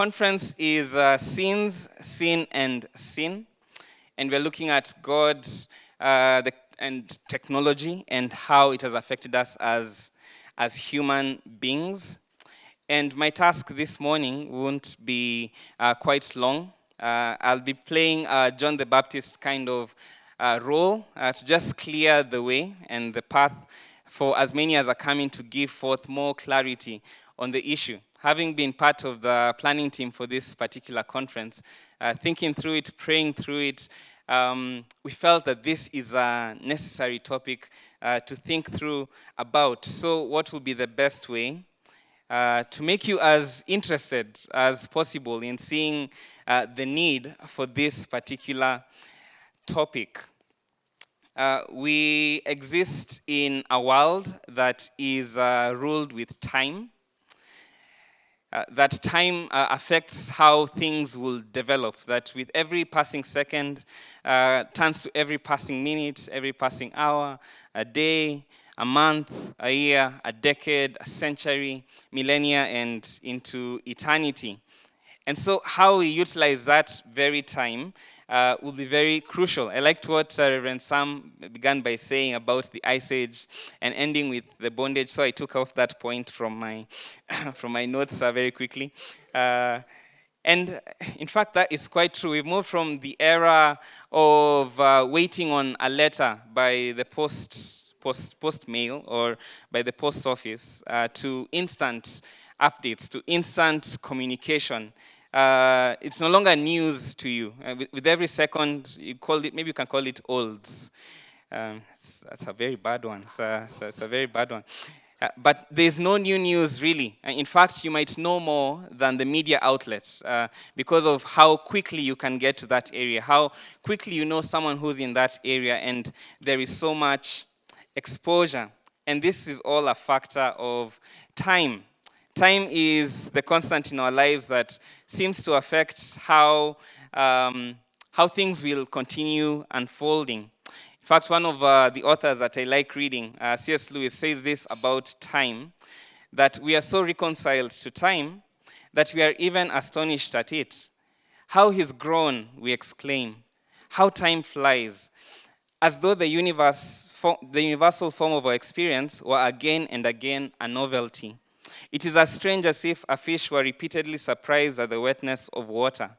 conference is Sins, Sin, and Sin. And we're looking at God and technology and how it has affected us as human beings. And my task this morning won't be quite long. I'll be playing John the Baptist kind of role to just clear the way and the path for as many as are coming to give forth more clarity on the issue. Having been part of the planning team for this particular conference, thinking through it, praying through it, we felt that this is a necessary topic to think through about. So what will be the best way to make you as interested as possible in seeing the need for this particular topic? We exist in a world that is ruled with time. That time affects how things will develop, that with every passing second turns to every passing minute, every passing hour, a day, a month, a year, a decade, a century, millennia, and into eternity. And so how we utilize that very time will be very crucial. I liked what Reverend Sam began by saying about the Ice Age and ending with the bondage, so I took off that point from my from my notes very quickly. And in fact, that is quite true. We've moved from the era of waiting on a letter by the post mail or by the post office to instant updates, to instant communication. It's no longer news to you. With every second, you call it, maybe you can call it olds. That's a very bad one. It's a very bad one. But there's no new news, really. In fact, you might know more than the media outlets because of how quickly you can get to that area, how quickly you know someone who's in that area, and there is so much exposure. And this is all a factor of time. Time is the constant in our lives that seems to affect how things will continue unfolding. In fact, one of the authors that I like reading, C.S. Lewis, says this about time, that we are so reconciled to time that we are even astonished at it. How he's grown, we exclaim. How time flies. As though the universal form of our experience were again and again a novelty. It is as strange as if a fish were repeatedly surprised at the wetness of water.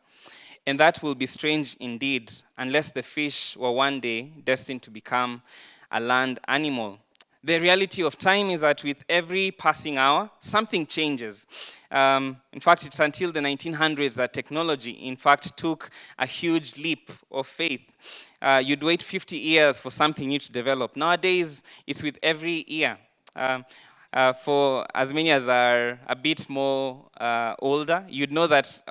And that will be strange indeed, unless the fish were one day destined to become a land animal. The reality of time is that with every passing hour, something changes. In fact, it's until the 1900s that technology, in fact, took a huge leap of faith. You'd wait 50 years for something new to develop. Nowadays, it's with every year. For as many as are a bit more older, you'd know that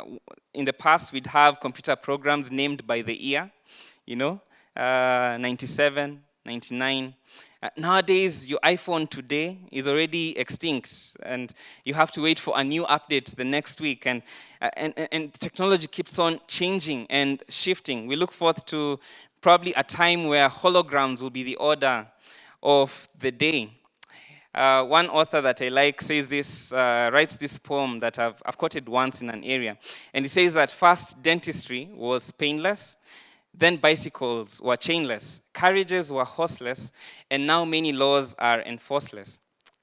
in the past we'd have computer programs named by the year, 97, 99. Nowadays, your iPhone today is already extinct, and you have to wait for a new update the next week. And technology keeps on changing and shifting. We look forward to probably a time where holograms will be the order of the day. One author that I like says this, writes this poem that I've quoted once in an area. And he says that first dentistry was painless, then bicycles were chainless, carriages were horseless, and now many laws are enforceless.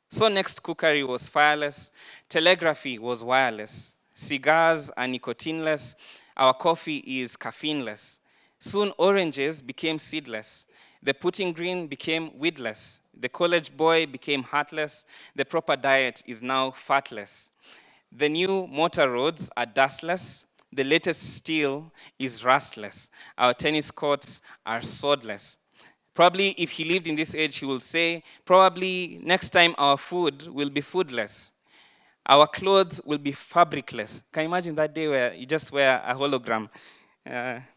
So next cookery was fireless, telegraphy was wireless, cigars are nicotineless, our coffee is caffeineless. Soon oranges became seedless, the putting green became weedless, the college boy became heartless, the proper diet is now fatless. The new motor roads are dustless, the latest steel is rustless, our tennis courts are swordless. Probably if he lived in this age, he will say, probably next time our food will be foodless. Our clothes will be fabricless. Can you imagine that day where you just wear a hologram?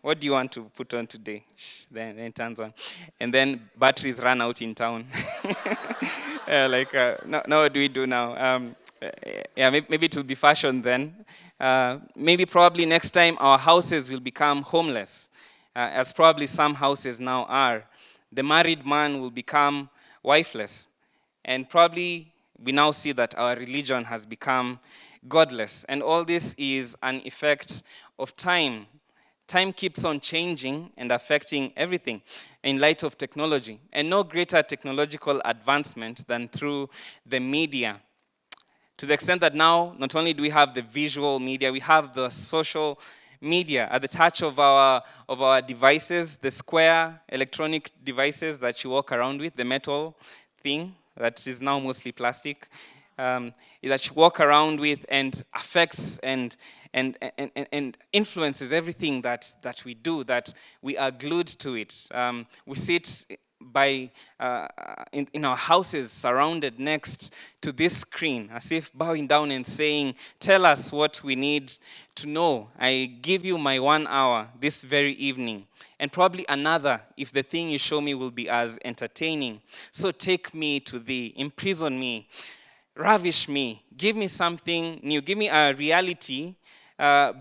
What do you want to put on today? Then it turns on. And then batteries run out in town. Now what do we do now? Maybe it will be fashion then. Maybe probably next time our houses will become homeless, as probably some houses now are. The married man will become wifeless. And probably we now see that our religion has become godless. And all this is an effect of time. Time keeps on changing and affecting everything in light of technology. And no greater technological advancement than through the media. To the extent that now, not only do we have the visual media, we have the social media at the touch of our devices, the square electronic devices that you walk around with, the metal thing that is now mostly plastic, that you walk around with and affects and influences everything that we do, that we are glued to it. We sit in our houses surrounded next to this screen, as if bowing down and saying, tell us what we need to know. I give you my 1 hour this very evening, and probably another if the thing you show me will be as entertaining. So take me to thee, imprison me, ravish me, give me something new, give me a reality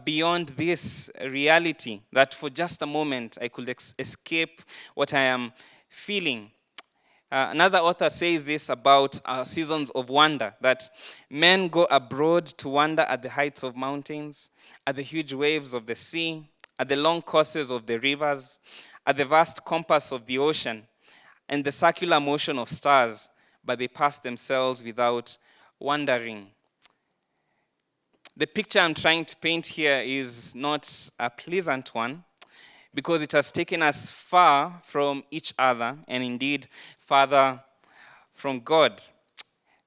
beyond this reality, that for just a moment I could escape what I am feeling. Another author says this about our seasons of wonder, that men go abroad to wonder at the heights of mountains, at the huge waves of the sea, at the long courses of the rivers, at the vast compass of the ocean, and the circular motion of stars, but they pass themselves without wondering. The picture I'm trying to paint here is not a pleasant one, because it has taken us far from each other, and indeed farther from God.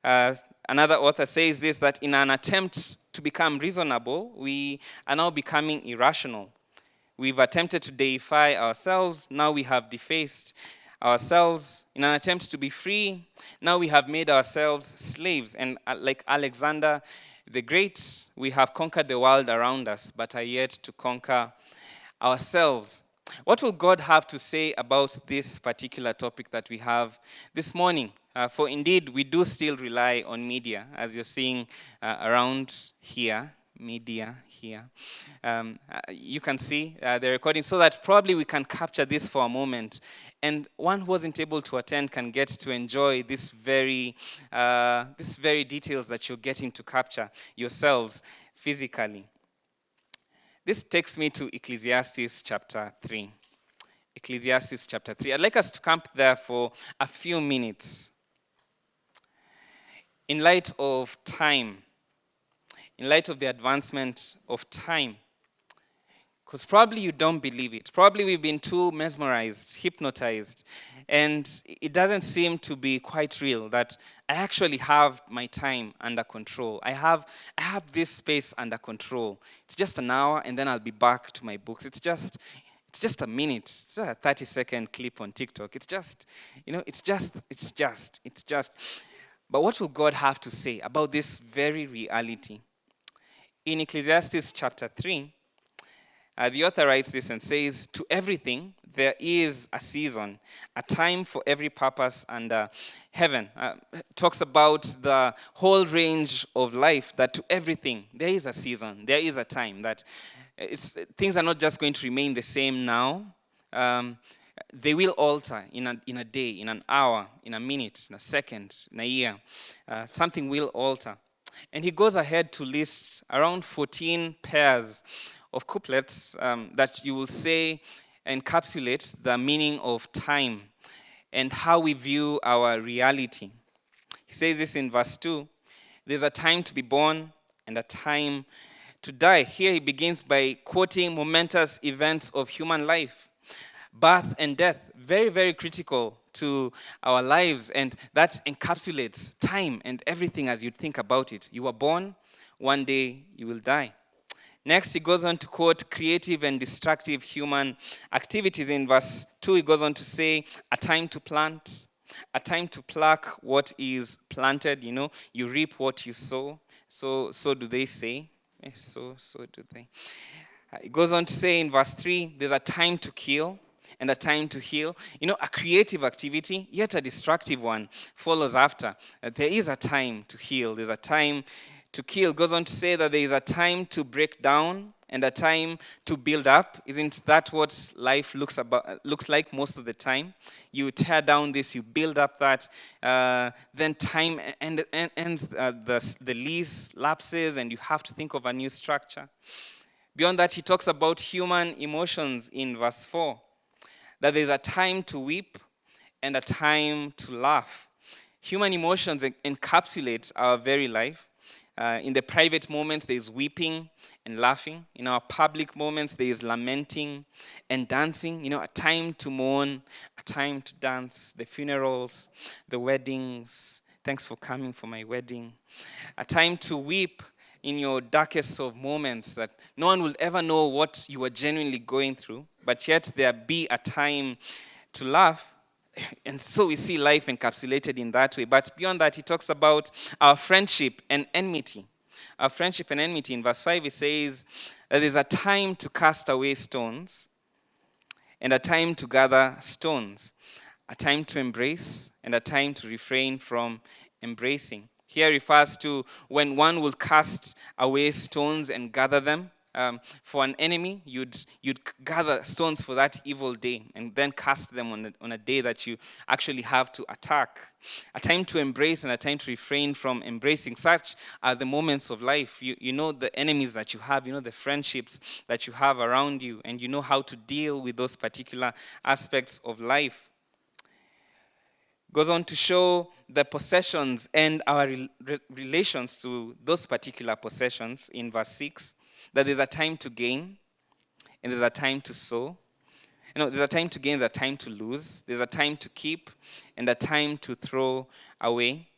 Another author says this, that in an attempt to become reasonable, we are now becoming irrational. We've attempted to deify ourselves, now we have defaced ourselves. In an attempt to be free, now we have made ourselves slaves. And like Alexander the Great, we have conquered the world around us, but are yet to conquer ourselves. What will God have to say about this particular topic that we have this morning? For indeed, we do still rely on media, as you're seeing around here, media here. You can see the recording, so that probably we can capture this for a moment. And one who wasn't able to attend can get to enjoy this very details that you're getting to capture yourselves physically. This takes me to Ecclesiastes chapter 3. Ecclesiastes chapter 3. I'd like us to camp there for a few minutes. In light of time, in light of the advancement of time, because probably you don't believe it. Probably we've been too mesmerized, hypnotized, and it doesn't seem to be quite real that I actually have my time under control. I have this space under control. It's just an hour, and then I'll be back to my books. It's just a minute. It's a 30-second clip on TikTok. It's just. But what will God have to say about this very reality? In Ecclesiastes chapter 3, the author writes this and says, to everything there is a season, a time for every purpose under heaven. Talks about the whole range of life, that to everything there is a season, there is a time, that things are not just going to remain the same now. They will alter in a day, in an hour, in a minute, in a second, in a year. Something will alter. And he goes ahead to list around 14 pairs of couplets that you will say encapsulate the meaning of time and how we view our reality. He says this in verse 2, there's a time to be born and a time to die. Here he begins by quoting momentous events of human life. Birth and death, very, very critical to our lives, and that encapsulates time and everything as you think about it. You were born, one day you will die. Next, he goes on to quote creative and destructive human activities. In verse 2, he goes on to say, a time to plant, a time to pluck what is planted. You reap what you sow. So do they say. So do they. He goes on to say in verse 3, there's a time to kill and a time to heal. A creative activity, yet a destructive one, follows after. There is a time to heal. There's a time to kill. Goes on to say that there is a time to break down and a time to build up. Isn't that what life looks like most of the time? You tear down this, you build up that, then time ends, the lease lapses, and you have to think of a new structure. Beyond that, he talks about human emotions in verse 4, that there's a time to weep and a time to laugh. Human emotions encapsulate our very life. In the private moments, there is weeping and laughing. In our public moments, there is lamenting and dancing. A time to mourn, a time to dance. The funerals, the weddings. Thanks for coming for my wedding. A time to weep in your darkest of moments, that no one will ever know what you are genuinely going through, but yet there be a time to laugh. And so we see life encapsulated in that way. But beyond that, he talks about our friendship and enmity. Our friendship and enmity. In verse 5, he says that there's a time to cast away stones and a time to gather stones, a time to embrace and a time to refrain from embracing. Here refers to when one will cast away stones and gather them. For an enemy, you'd gather stones for that evil day and then cast them on a day that you actually have to attack. A time to embrace and a time to refrain from embracing. Such are the moments of life. You know the enemies that you have, you know the friendships that you have around you, and you know how to deal with those particular aspects of life. Goes on to show the possessions and our relations to those particular possessions in verse 6. That there's a time to gain, and there's a time to sow. There's a time to gain, there's a time to lose. There's a time to keep, and a time to throw away.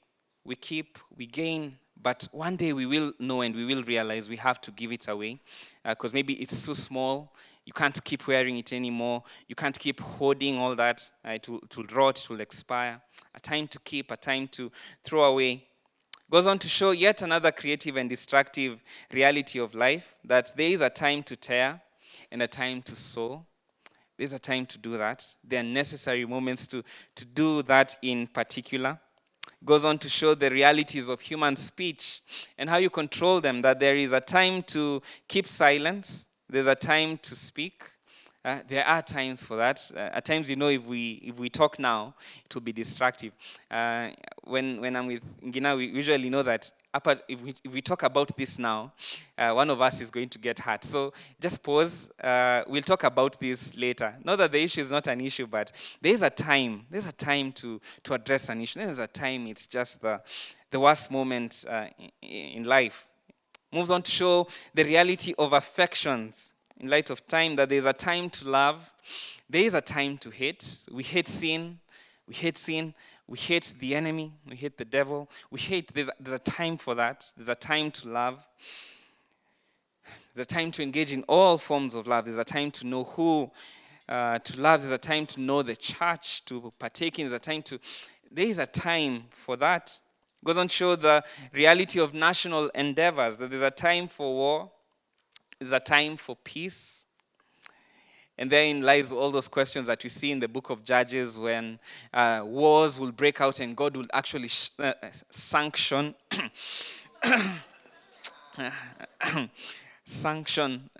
We keep, we gain, but one day we will know and we will realize we have to give it away, because maybe it's too small. You can't keep wearing it anymore. You can't keep hoarding all that. It will rot, it will expire. A time to keep, a time to throw away. Goes on to show yet another creative and destructive reality of life, that there is a time to tear and a time to sow. There's a time to do that. There are necessary moments to do that in particular. Goes on to show the realities of human speech and how you control them, that there is a time to keep silence, there's a time to speak. There are times for that. At times, if we talk now, it will be destructive. When I'm with Ngina, we usually know that if we talk about this now, one of us is going to get hurt. So just pause. We'll talk about this later. Not that the issue is not an issue, but there's a time. There's a time to address an issue. There's a time it's just the worst moment in life. Moves on to show the reality of affections. In light of time, that there's a time to love, there is a time to hate. We hate sin, we hate the enemy, we hate the devil. There's a time for that. There's a time to love. There's a time to engage in all forms of love. There's a time to know who to love. There's a time to know the church, to partake in. There is a time for that. It goes on to show the reality of national endeavors, that there's a time for war. There's a time for peace. And therein lies all those questions that we see in the book of Judges, when wars will break out and God will actually sanction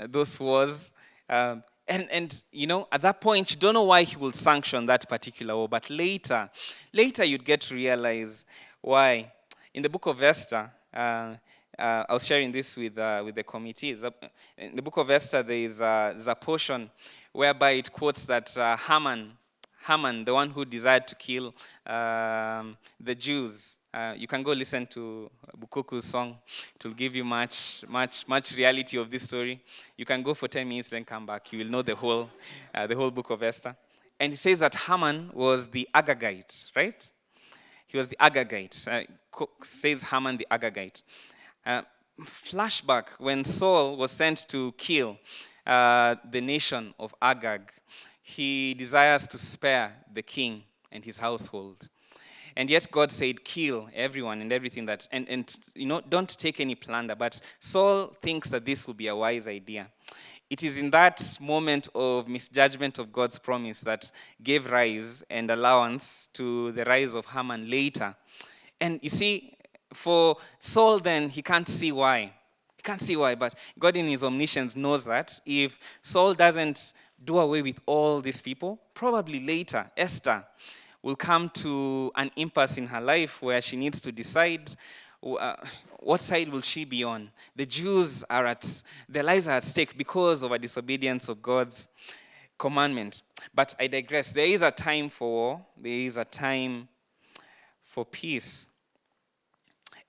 those wars. And at that point, you don't know why he will sanction that particular war. But later you'd get to realize why. In the book of Esther, I was sharing this with the committee. In the book of Esther, there's a portion whereby it quotes that Haman, the one who desired to kill the Jews. You can go listen to Bukuku's song. It will give you much reality of this story. You can go for 10 minutes, then come back. You will know the whole book of Esther. And it says that Haman was the Agagite, right? He was the Agagite. Says Haman the Agagite. Flashback when Saul was sent to kill the nation of Agag. He desires to spare the king and his household. And yet God said, kill everyone and everything and don't take any plunder. But Saul thinks that this will be a wise idea. It is in that moment of misjudgment of God's promise that gave rise and allowance to the rise of Haman later. And you see, for Saul then, he can't see why. He can't see why, but God in his omniscience knows that if Saul doesn't do away with all these people, probably later Esther will come to an impasse in her life where she needs to decide uh, what side will she be on. The Jews their lives are at stake because of a disobedience of God's commandment. But I digress. There is a time for war. There is a time for peace.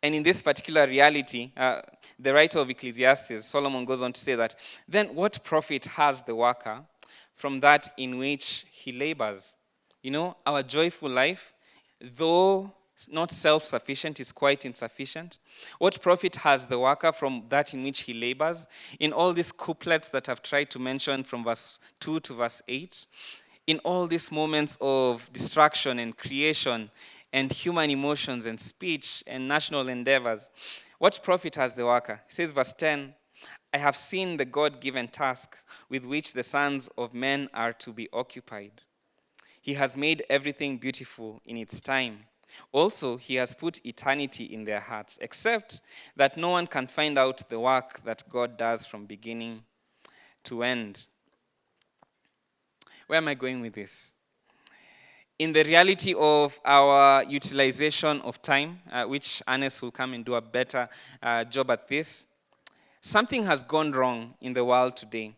And in this particular reality, the writer of Ecclesiastes, Solomon, goes on to say that, then what profit has the worker from that in which he labors? You know, our joyful life, though not self-sufficient, is quite insufficient. What profit has the worker from that in which he labors? In all these couplets that I've tried to mention from verse 2 to verse 8, in all these moments of distraction and creation and human emotions and speech and national endeavors, what profit has the worker? He says, verse 10, I have seen the God-given task with which the sons of men are to be occupied. He has made everything beautiful in its time. Also, he has put eternity in their hearts, except that no one can find out the work that God does from beginning to end. Where am I going with this? In the reality of our utilization of time, which Ernest will come and do a better job at this, something has gone wrong in the world today.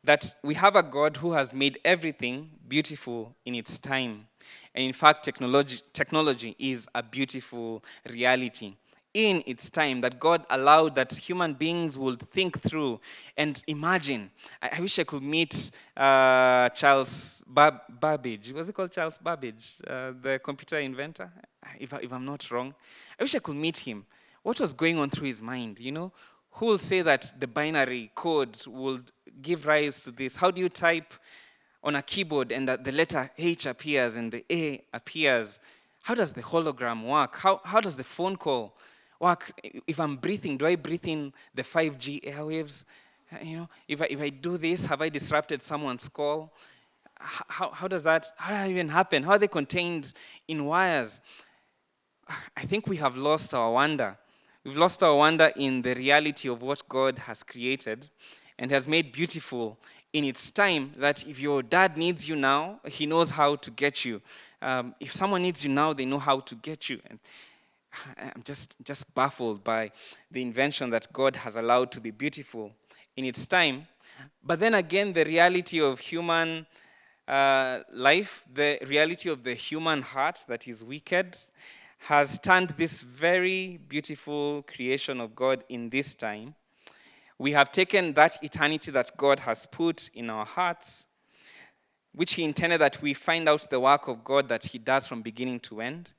That we have a God who has made everything beautiful in its time. And in fact, technology is a beautiful reality in its time, that God allowed that human beings would think through and imagine. I wish I could meet Charles Babbage. Was it called Charles Babbage, the computer inventor? If I'm not wrong. I wish I could meet him. What was going on through his mind, you know? Who will say that the binary code would give rise to this? How do you type on a keyboard and the letter H appears and the A appears? How does the hologram work? How does the phone call work? If I'm breathing, do I breathe in the 5G airwaves? You know, if I do this, have I disrupted someone's call? How does that even happen? How are they contained in wires? I think we have lost our wonder. We've lost our wonder in the reality of what God has created and has made beautiful in its time, that if your dad needs you now, he knows how to get you. If someone needs you now, they know how to get you. And I'm just baffled by the invention that God has allowed to be beautiful in its time. But then again, the reality of human life, the reality of the human heart that is wicked, has turned this very beautiful creation of God in this time. We have taken that eternity that God has put in our hearts, which he intended that we find out the work of God that he does from beginning to end.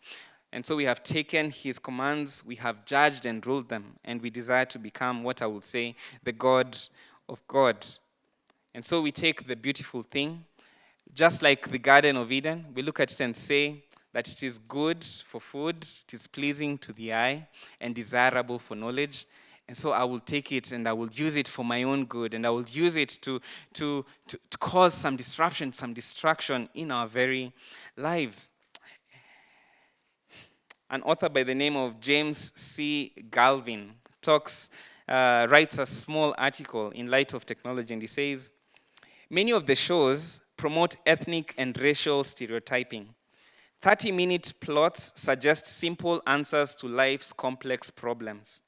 And so we have taken his commands, we have judged and ruled them, and we desire to become what I would say, the God of God. And so we take the beautiful thing, just like the Garden of Eden, we look at it and say that it is good for food, it is pleasing to the eye, and desirable for knowledge. And so I will take it and I will use it for my own good, and I will use it to cause some disruption, some distraction in our very lives. An author by the name of James C. Galvin writes a small article in light of technology, and he says, many of the shows promote ethnic and racial stereotyping. 30-minute plots suggest simple answers to life's complex problems.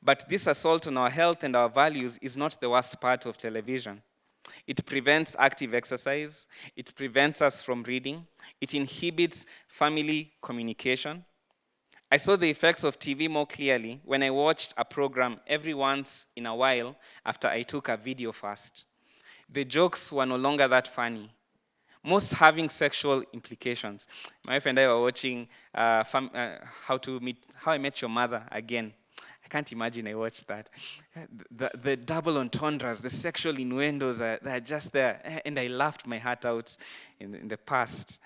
But this assault on our health and our values is not the worst part of television. It prevents active exercise. It prevents us from reading. It inhibits family communication. I saw the effects of TV more clearly when I watched a program every once in a while after I took a video fast. The jokes were no longer that funny, most having sexual implications. My wife and I were watching How I Met Your Mother again. I can't imagine I watched that. The double entendres, the sexual innuendos, they're just there. And I laughed my heart out in the past.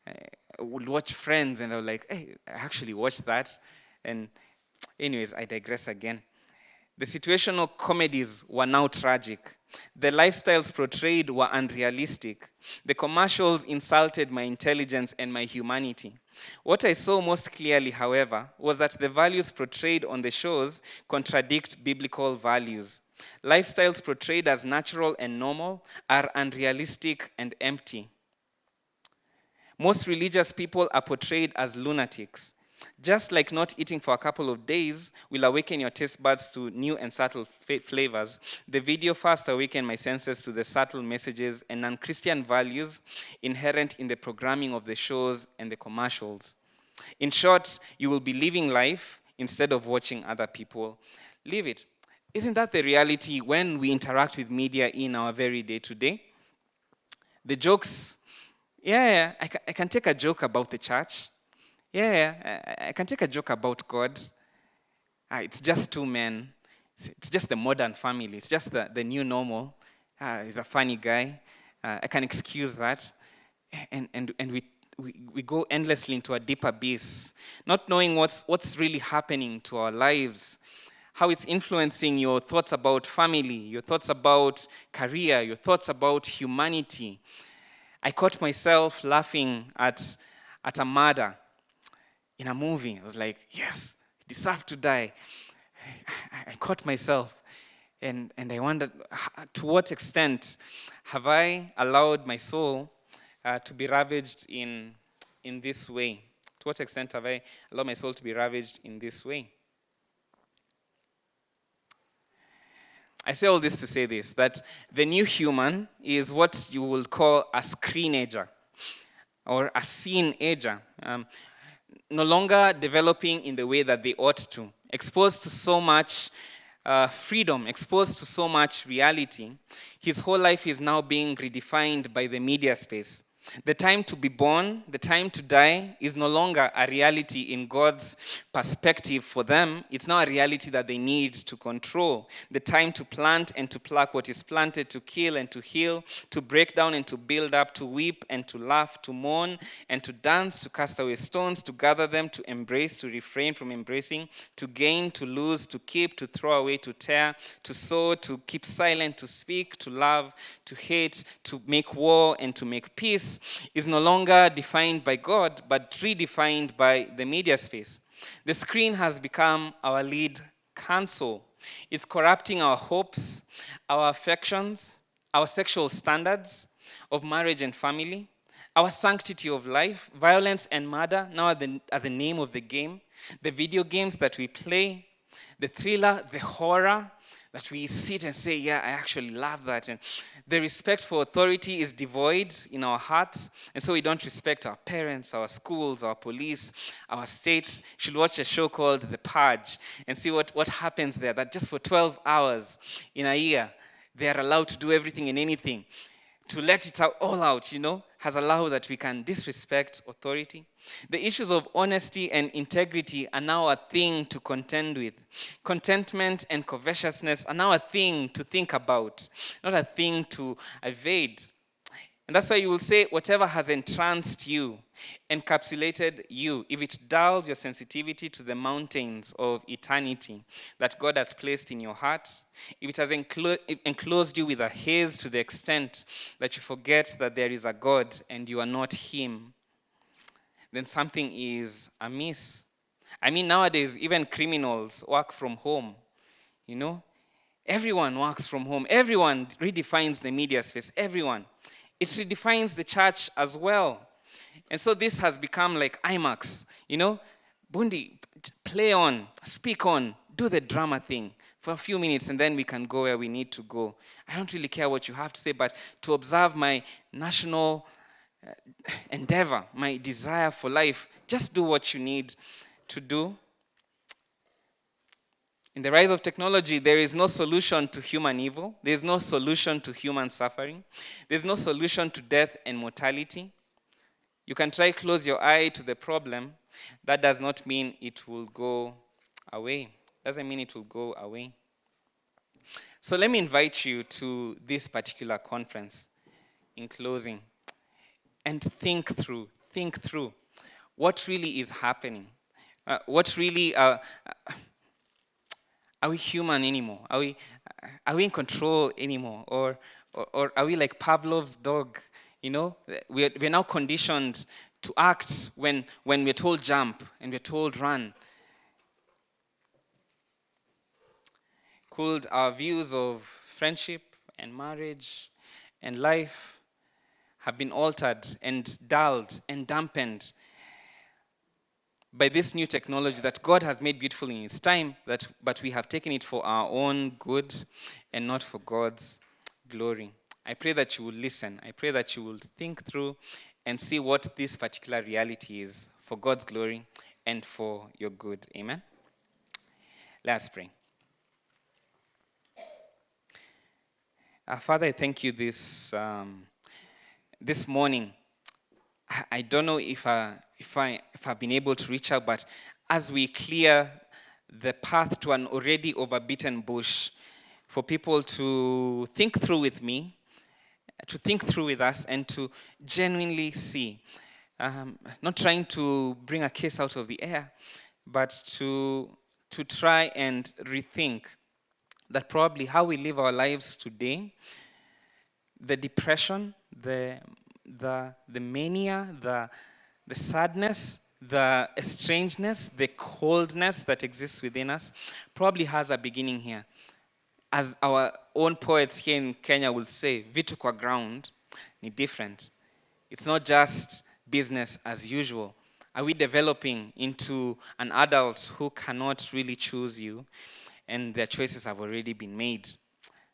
I would watch Friends, and I was like, hey, I actually watched that. And anyways, I digress again. The situational comedies were now tragic. The lifestyles portrayed were unrealistic. The commercials insulted my intelligence and my humanity. What I saw most clearly, however, was that the values portrayed on the shows contradict biblical values. Lifestyles portrayed as natural and normal are unrealistic and empty. Most religious people are portrayed as lunatics. Just like not eating for a couple of days will awaken your taste buds to new and subtle flavors, the video first awakened my senses to the subtle messages and non-Christian values inherent in the programming of the shows and the commercials. In short, you will be living life instead of watching other people live it. Isn't that the reality when we interact with media in our very day-to-day? The jokes, I can take a joke about the church. I can take a joke about God. It's just two men. It's just the modern family. It's just the new normal. He's a funny guy. I can excuse that. And we go endlessly into a deep abyss, not knowing what's really happening to our lives, how it's influencing your thoughts about family, your thoughts about career, your thoughts about humanity. I caught myself laughing at a murder in a movie. I was like, yes, he deserved to die. I caught myself, and I wondered, to what extent have I allowed my soul to be ravaged in this way? To what extent have I allowed my soul to be ravaged in this way? I say all this to say this, that the new human is what you will call a screenager or a scene-ager. No longer developing in the way that they ought to, exposed to so much freedom, exposed to so much reality. His whole life is now being redefined by the media space. The time to be born, the time to die is no longer a reality in God's perspective for them. It's now a reality that they need to control. The time to plant and to pluck what is planted, to kill and to heal, to break down and to build up, to weep and to laugh, to mourn and to dance, to cast away stones, to gather them, to embrace, to refrain from embracing, to gain, to lose, to keep, to throw away, to tear, to sow, to keep silent, to speak, to love, to hate, to make war and to make peace, is no longer defined by God, but redefined by the media space. The screen has become our lead counsel. It's corrupting our hopes, our affections, our sexual standards of marriage and family, our sanctity of life. Violence and murder now are the name of the game. The video games that we play, the thriller, the horror, that we sit and say, yeah, I actually love that. And the respect for authority is devoid in our hearts, and so we don't respect our parents, our schools, our police, our state. You should watch a show called The Purge and see what happens there, that just for 12 hours in a year, they are allowed to do everything and anything. To let it all out, has allowed that we can disrespect authority. The issues of honesty and integrity are now a thing to contend with. Contentment and covetousness are now a thing to think about, not a thing to evade. And that's why you will say, whatever has entranced you, encapsulated you, if it dulls your sensitivity to the mountains of eternity that God has placed in your heart, if it has enclosed you with a haze to the extent that you forget that there is a God and you are not Him, then something is amiss. I mean, nowadays, even criminals work from home, Everyone works from home. Everyone redefines the media space. Everyone. It redefines the church as well. And so this has become like IMAX, Bundi, play on, speak on, do the drama thing for a few minutes, and then we can go where we need to go. I don't really care what you have to say, but to observe my national endeavor, my desire for life, just do what you need to do. In the rise of technology, there is no solution to human evil. There is no solution to human suffering. There is no solution to death and mortality. You can try close your eye to the problem. That does not mean it will go away. Doesn't mean it will go away. So let me invite you to this particular conference in closing and think through what really is happening. What really Are we human anymore? Are we in control anymore? Or are we like Pavlov's dog? You know, we're now conditioned to act when we're told jump and we're told run. Could our views of friendship and marriage and life have been altered and dulled and dampened by this new technology that God has made beautiful in His time, but we have taken it for our own good and not for God's glory? I pray that you will listen. I pray that you will think through and see what this particular reality is for God's glory and for your good. Amen? Let's pray. Father, I thank you this morning. I don't know if I've been able to reach out, but as we clear the path to an already overbeaten bush, for people to think through with me, to think through with us, and to genuinely see, not trying to bring a case out of the air, but to try and rethink that probably how we live our lives today, the depression, the mania, the sadness, the estrangeness, the coldness that exists within us probably has a beginning here. As our own poets here in Kenya will say, vitu kwa ground ni different. It's not just business as usual. Are we developing into an adult who cannot really choose you and their choices have already been made?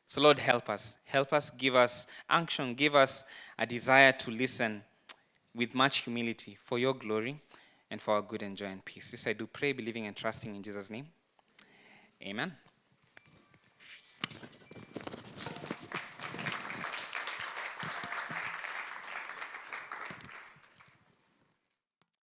So Lord, help us. Help us, give us unction, give us a desire to listen with much humility for your glory and for our good and joy and peace. This I do pray, believing and trusting in Jesus' name. Amen.